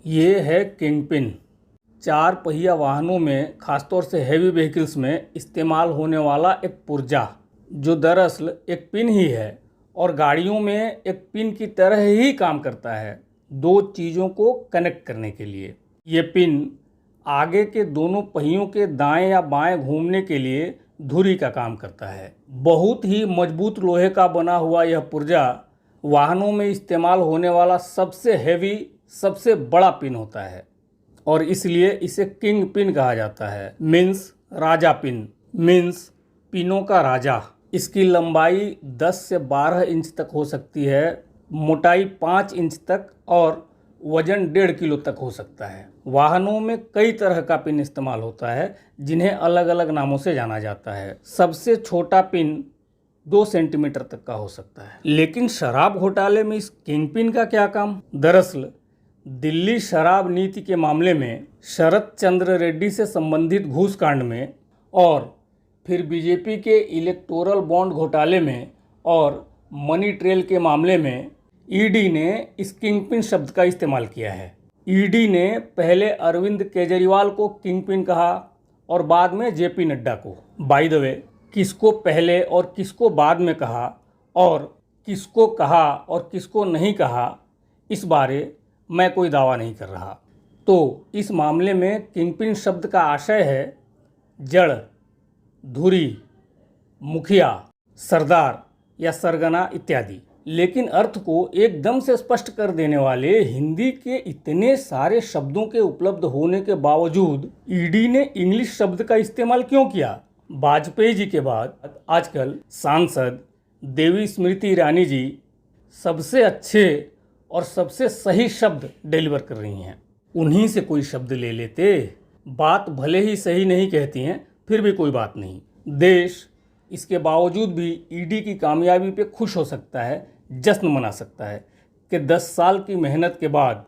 ये है किंगपिन। 4 पहिया वाहनों में, खासतौर से हैवी व्हीकल्स में इस्तेमाल होने वाला एक पुर्जा, जो दरअसल एक पिन ही है और गाड़ियों में एक पिन की तरह ही काम करता है, 2 चीज़ों को कनेक्ट करने के लिए। ये पिन आगे के दोनों पहियों के दाएं या बाएं घूमने के लिए धुरी का काम करता है। बहुत ही मजबूत लोहे का बना हुआ यह पुर्जा वाहनों में इस्तेमाल होने वाला सबसे हैवी, सबसे बड़ा पिन होता है और इसलिए इसे किंग पिन कहा जाता है। मीन्स राजा पिन, मीन्स पिनों का राजा। इसकी लंबाई 10 से 12 इंच तक हो सकती है, मोटाई 5 इंच तक और वजन 1.5 किलो तक हो सकता है। वाहनों में कई तरह का पिन इस्तेमाल होता है, जिन्हें अलग अलग नामों से जाना जाता है। सबसे छोटा पिन 2 सेंटीमीटर तक का हो सकता है। लेकिन शराब घोटाले में इस किंग पिन का क्या काम? दरअसल दिल्ली शराब नीति के मामले में, शरत चंद्र रेड्डी से संबंधित घूस कांड में और फिर बीजेपी के इलेक्टोरल बॉन्ड घोटाले में और मनी ट्रेल के मामले में ईडी ने इस किंगपिन शब्द का इस्तेमाल किया है। ईडी ने पहले अरविंद केजरीवाल को किंगपिन कहा और बाद में जेपी नड्डा को। बाय द वे, किसको पहले और किसको बाद में कहा और किसको कहा और किसको नहीं कहा, इस बारे मैं कोई दावा नहीं कर रहा। तो इस मामले में किंगपिन शब्द का आशय है जड़, धुरी, मुखिया, सरदार या सरगना इत्यादि। लेकिन अर्थ को एकदम से स्पष्ट कर देने वाले हिंदी के इतने सारे शब्दों के उपलब्ध होने के बावजूद ईडी ने इंग्लिश शब्द का इस्तेमाल क्यों किया? वाजपेयी जी के बाद आजकल सांसद देवी स्मृति ईरानी जी सबसे अच्छे और सबसे सही शब्द डिलीवर कर रही हैं। उन्हीं से कोई शब्द ले लेते। बात भले ही सही नहीं कहती हैं, फिर भी कोई बात नहीं। देश इसके बावजूद भी ईडी की कामयाबी पे खुश हो सकता है, जश्न मना सकता है कि 10 साल की मेहनत के बाद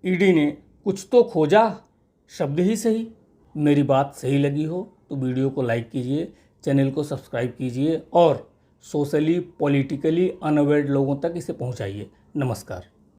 ईडी ने कुछ तो खोजा, शब्द ही सही। मेरी बात सही लगी हो तो वीडियो को लाइक कीजिए, चैनल को सब्सक्राइब कीजिए और सोशली पॉलिटिकली अनअवेयर्ड लोगों तक इसे पहुंचाइए। नमस्कार।